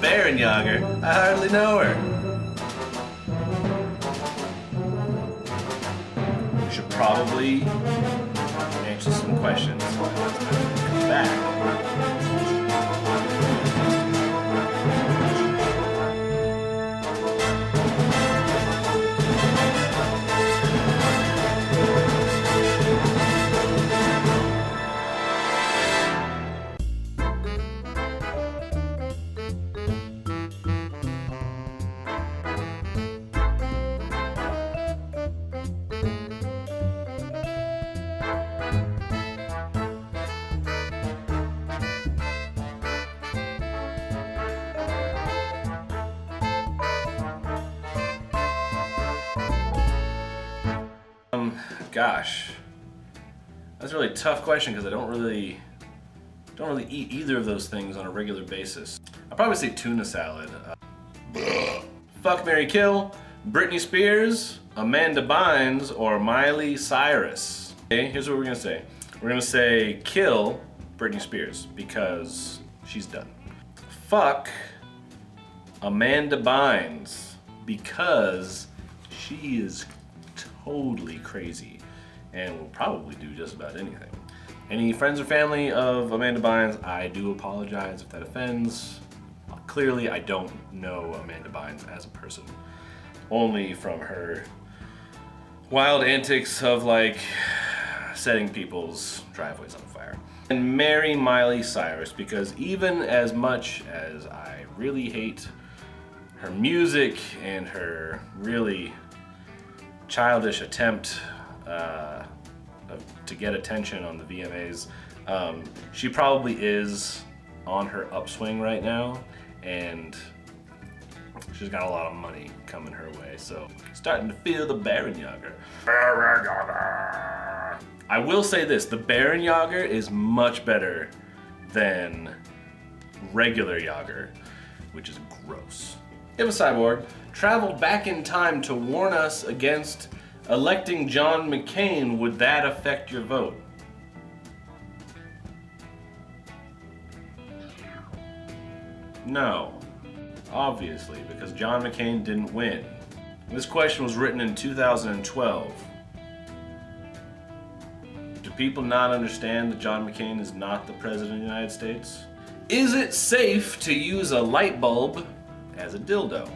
Baron-Yager? I hardly know her. We should probably answer some questions. Come back. Gosh, that's a really tough question because I don't really eat either of those things on a regular basis. I'd probably say tuna salad. Fuck, marry, kill, Britney Spears, Amanda Bynes, or Miley Cyrus. Okay, here's what we're gonna say. We're gonna say kill Britney Spears because she's done. Fuck Amanda Bynes because she is totally crazy and will probably do just about anything. Any friends or family of Amanda Bynes, I do apologize if that offends. Clearly, I don't know Amanda Bynes as a person, only from her wild antics of like setting people's driveways on fire. And marry Miley Cyrus because even as much as I really hate her music and her really childish attempt to get attention on the VMAs, she probably is on her upswing right now, and she's got a lot of money coming her way, so starting to feel the Baron-Yager. I will say this, the Baron-Yager is much better than regular Yager, which is gross. If a cyborg traveled back in time to warn us against electing John McCain, would that affect your vote? No, obviously, because John McCain didn't win. This question was written in 2012. Do people not understand that John McCain is not the President of the United States? Is it safe to use a light bulb as a dildo?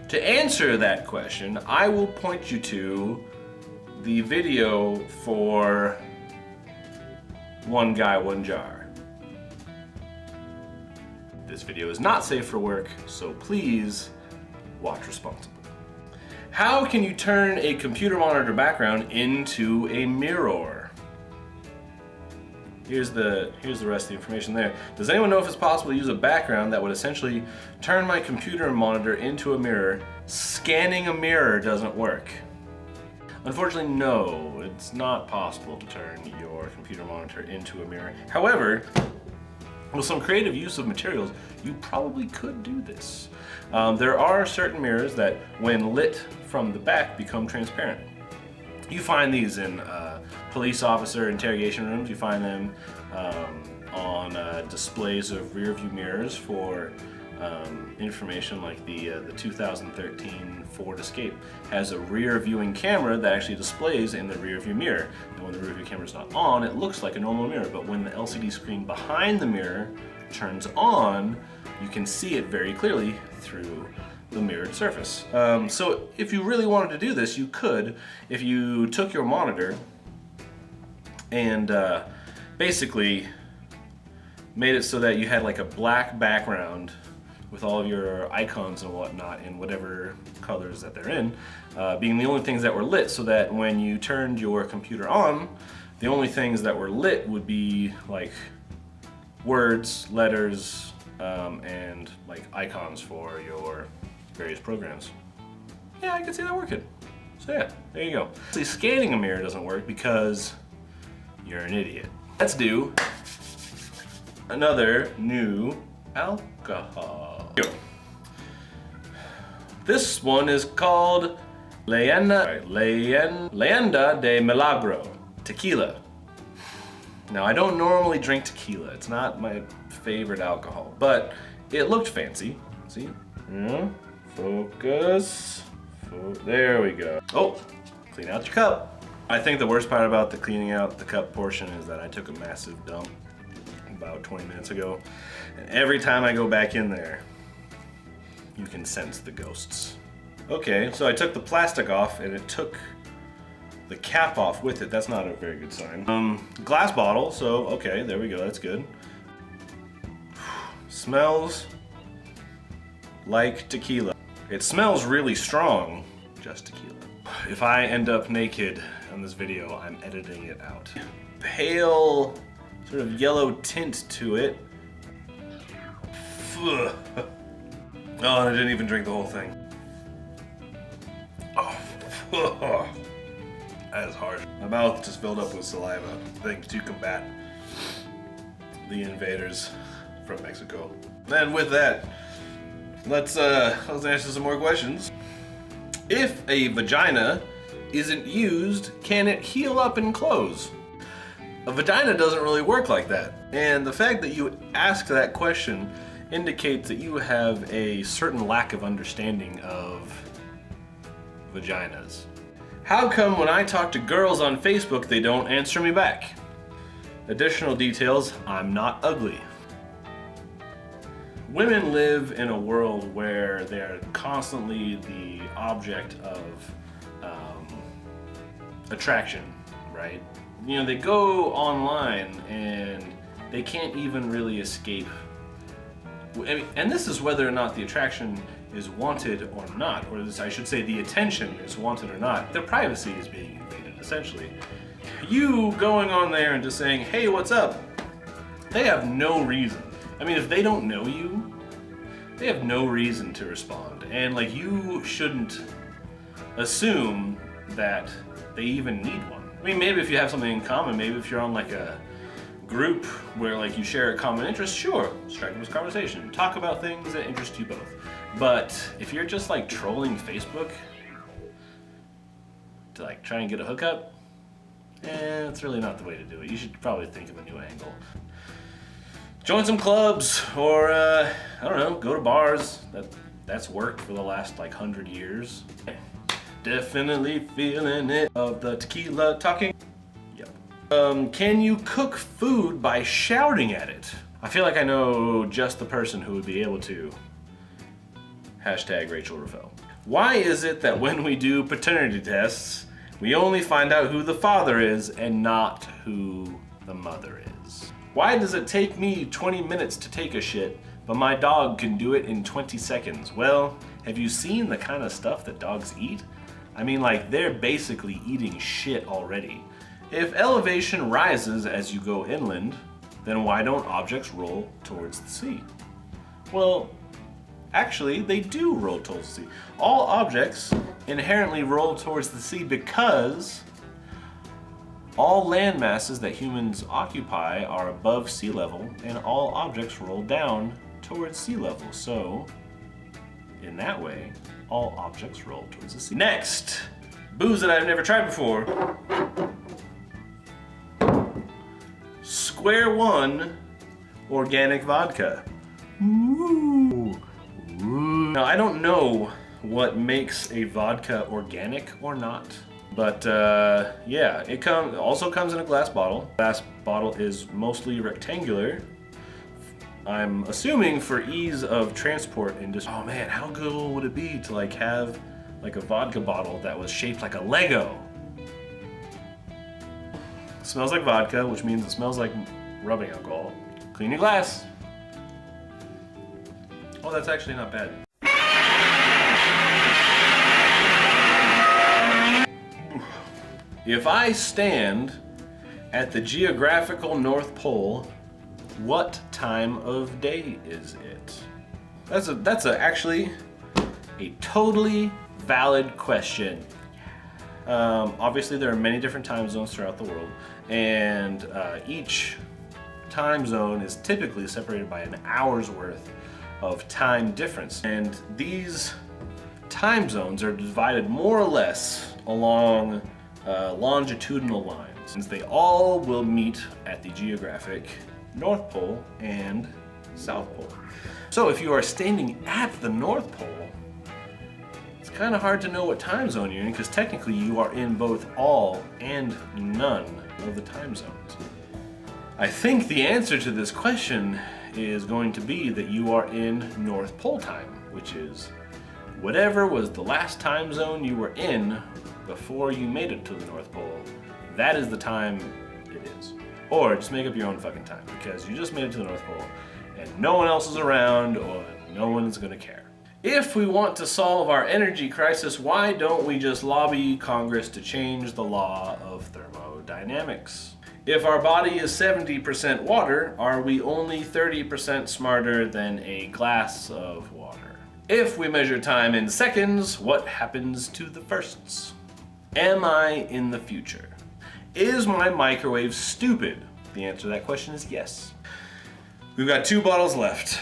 To answer that question, I will point you to the video for One Guy, One Jar. This video is not safe for work, so please watch responsibly. How can you turn a computer monitor background into a mirror? Here's the rest of the information there. Does anyone know if it's possible to use a background that would essentially turn my computer monitor into a mirror? Scanning a mirror doesn't work. Unfortunately, no, it's not possible to turn your computer monitor into a mirror. However, with some creative use of materials, you probably could do this. There are certain mirrors that, when lit from the back, become transparent. You find these in police officer interrogation rooms. You find them on displays of rear view mirrors for information, like the 2013 Ford Escape has a rear viewing camera that actually displays in the rear view mirror. And when the rear view camera is not on, it looks like a normal mirror, but when the LCD screen behind the mirror turns on, you can see it very clearly through the mirrored surface. So if you really wanted to do this, you could, if you took your monitor and basically made it so that you had like a black background with all of your icons and whatnot in whatever colors that they're in, being the only things that were lit, so that when you turned your computer on, the only things that were lit would be like words, letters, and like icons for your various programs. Yeah, I can see that working. So yeah, there you go. See, scanning a mirror doesn't work because you're an idiot. Let's do another new alcohol. This one is called Leyenda de Milagro, tequila. Now, I don't normally drink tequila. It's not my favorite alcohol, but it looked fancy. See? Yeah. Focus. There we go. Oh, clean out your cup. I think the worst part about the cleaning out the cup portion is that I took a massive dump about 20 minutes ago. And every time I go back in there, you can sense the ghosts. Okay, so I took the plastic off and it took the cap off with it. That's not a very good sign. Glass bottle, so okay, there we go, that's good. Smells like tequila. It smells really strong, just tequila. If I end up naked on this video, I'm editing it out. Pale, sort of yellow tint to it. Oh, and I didn't even drink the whole thing. Oh, that is harsh. My mouth just filled up with saliva. Things to combat the invaders from Mexico. And with that, let's answer some more questions. If a vagina isn't used, can it heal up and close? A vagina doesn't really work like that. And the fact that you ask that question indicates that you have a certain lack of understanding of vaginas. How come when I talk to girls on Facebook, they don't answer me back? Additional details, I'm not ugly. Women live in a world where they're constantly the object of attraction, right? You know, they go online and they can't even really escape. And this is whether or not the attraction is wanted or not, or this, I should say the attention is wanted or not. Their privacy is being invaded, essentially. You going on there and just saying, hey, what's up? They have no reason. I mean, if they don't know you, they have no reason to respond. And like, you shouldn't assume that they even need one. I mean, maybe if you have something in common, maybe if you're on like a group where like you share a common interest, sure, strike up this conversation. Talk about things that interest you both. But if you're just like trolling Facebook to like try and get a hookup, it's really not the way to do it. You should probably think of a new angle. Join some clubs, or I don't know, go to bars. That's worked for the last like 100 years. Definitely feeling it of the tequila talking. Yep. Can you cook food by shouting at it? I feel like I know just the person who would be able to. Hashtag Rachel Raffel. Why is it that when we do paternity tests, we only find out who the father is and not who the mother is? Why does it take me 20 minutes to take a shit, but my dog can do it in 20 seconds? Well, have you seen the kind of stuff that dogs eat? I mean, like, they're basically eating shit already. If elevation rises as you go inland, then why don't objects roll towards the sea? Well, actually, they do roll towards the sea. All objects inherently roll towards the sea because all land masses that humans occupy are above sea level, and all objects roll down towards sea level. So, in that way, all objects roll towards the sea. Next, booze that I've never tried before. Square One organic vodka. Ooh. Ooh. Now, I don't know what makes a vodka organic or not, but yeah, it also comes in a glass bottle. Glass bottle is mostly rectangular. I'm assuming for ease of transport and just, oh man, how cool would it be to like have like a vodka bottle that was shaped like a Lego? It smells like vodka, which means it smells like rubbing alcohol. Clean your glass. Oh, that's actually not bad. If I stand at the geographical North Pole, what time of day is it? That's actually a totally valid question. Obviously, there are many different time zones throughout the world, and each time zone is typically separated by an hour's worth of time difference. And these time zones are divided more or less along longitudinal lines. They all will meet at the geographic North Pole and South Pole. So if you are standing at the North Pole, it's kind of hard to know what time zone you're in, because technically you are in both all and none of the time zones. I think the answer to this question is going to be that you are in North Pole time, which is whatever was the last time zone you were in before you made it to the North Pole. That is the time it is. Or just make up your own fucking time, because you just made it to the North Pole and no one else is around, or no one's gonna care. If we want to solve our energy crisis, why don't we just lobby Congress to change the law of thermodynamics? If our body is 70% water, are we only 30% smarter than a glass of water? If we measure time in seconds, what happens to the firsts? Am I in the future? Is my microwave stupid? The answer to that question is yes. We've got 2 bottles left.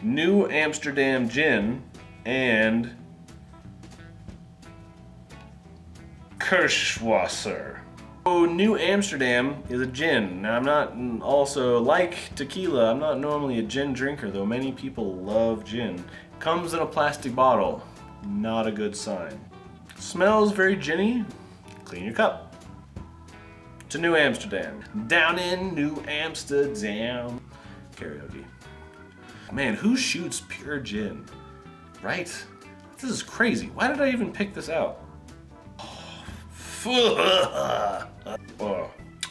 New Amsterdam gin and Kirschwasser. So New Amsterdam is a gin. Now I'm not also, like tequila, I'm not normally a gin drinker, though many people love gin. Comes in a plastic bottle. Not a good sign. Smells very ginny. Clean your cup. To New Amsterdam. Down in New Amsterdam. Karaoke. Man, who shoots pure gin? Right? This is crazy. Why did I even pick this out? Oh.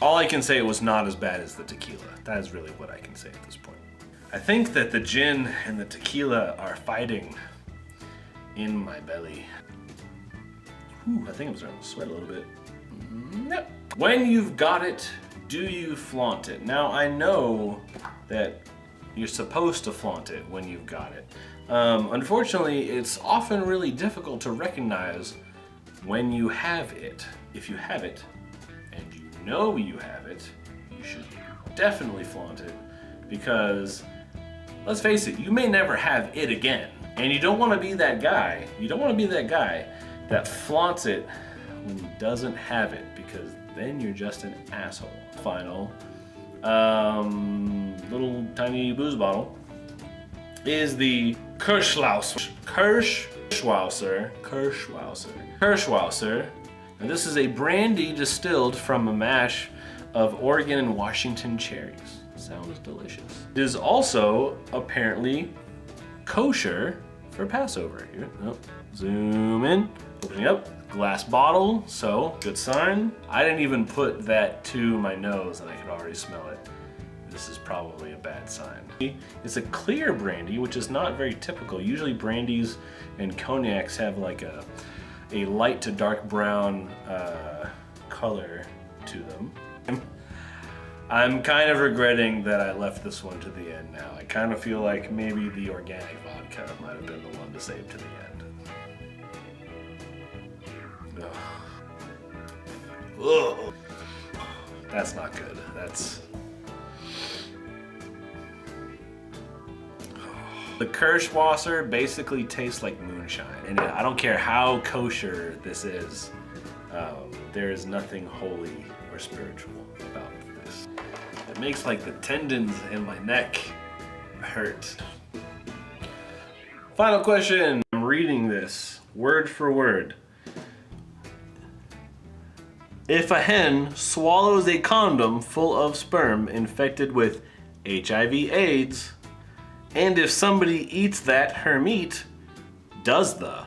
All I can say, it was not as bad as the tequila. That is really what I can say at this point. I think that the gin and the tequila are fighting in my belly. Ooh, I think I'm starting to sweat a little bit. Yep. When you've got it, do you flaunt it? Now I know that you're supposed to flaunt it when you've got it. Unfortunately, it's often really difficult to recognize when you have it. If you have it, and you know you have it, you should definitely flaunt it, because let's face it, you may never have it again. And you don't want to be that guy. You don't want to be that guy that flaunts it when he doesn't have it, because then you're just an asshole. Final, little tiny booze bottle is the Kirschwasser. And this is a brandy distilled from a mash of Oregon and Washington cherries. Sounds delicious. It is also apparently kosher for Passover. Here, zoom in, opening up, glass bottle, so good sign. I didn't even put that to my nose and I could already smell it. This is probably a bad sign. It's a clear brandy, which is not very typical. Usually brandies and cognacs have like a light to dark brown color to them. I'm kind of regretting that I left this one to the end now. I kind of feel like maybe the organic vodka might have been the one to save to the end. Ugh. That's not good. That's... The Kirschwasser basically tastes like moonshine. And I don't care how kosher this is, there is nothing holy or spiritual about this. It makes like the tendons in my neck hurt. Final question. I'm reading this word for word. If a hen swallows a condom full of sperm infected with HIV/AIDS, and if somebody eats that, her meat, does the...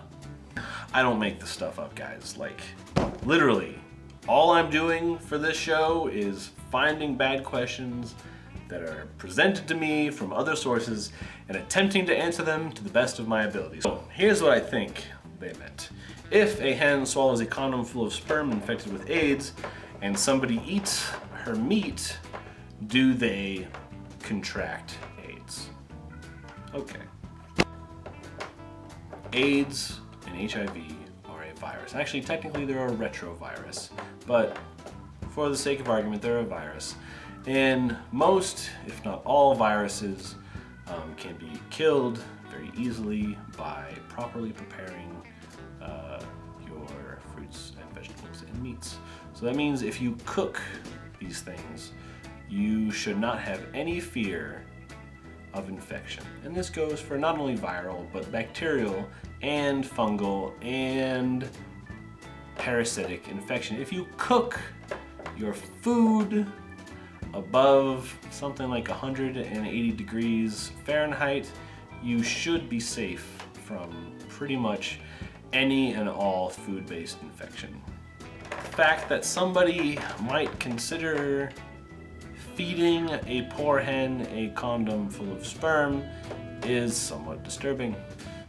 I don't make this stuff up, guys. Like, literally, all I'm doing for this show is finding bad questions that are presented to me from other sources and attempting to answer them to the best of my abilities. So, here's what I think they meant. If a hen swallows a condom full of sperm infected with AIDS, and somebody eats her meat, do they contract AIDS? Okay. AIDS and HIV are a virus. Actually, technically they're a retrovirus, but for the sake of argument, they're a virus. And most, if not all, viruses can be killed very easily by properly preparing your fruits and vegetables and meats. So that means if you cook these things, you should not have any fear of infection. And this goes for not only viral, but bacterial and fungal and parasitic infection. If you cook your food above something like 180 degrees Fahrenheit, you should be safe from pretty much any and all food-based infection. The fact that somebody might consider feeding a poor hen a condom full of sperm is somewhat disturbing.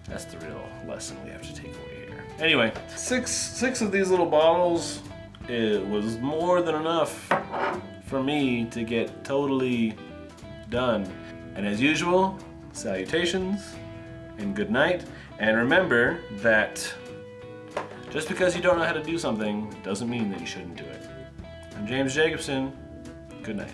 That's the real lesson we have to take away here. Anyway, six of these little bottles, it was more than enough for me to get totally done. And as usual, salutations and good night. And remember that just because you don't know how to do something doesn't mean that you shouldn't do it. I'm James Jacobson. Good night.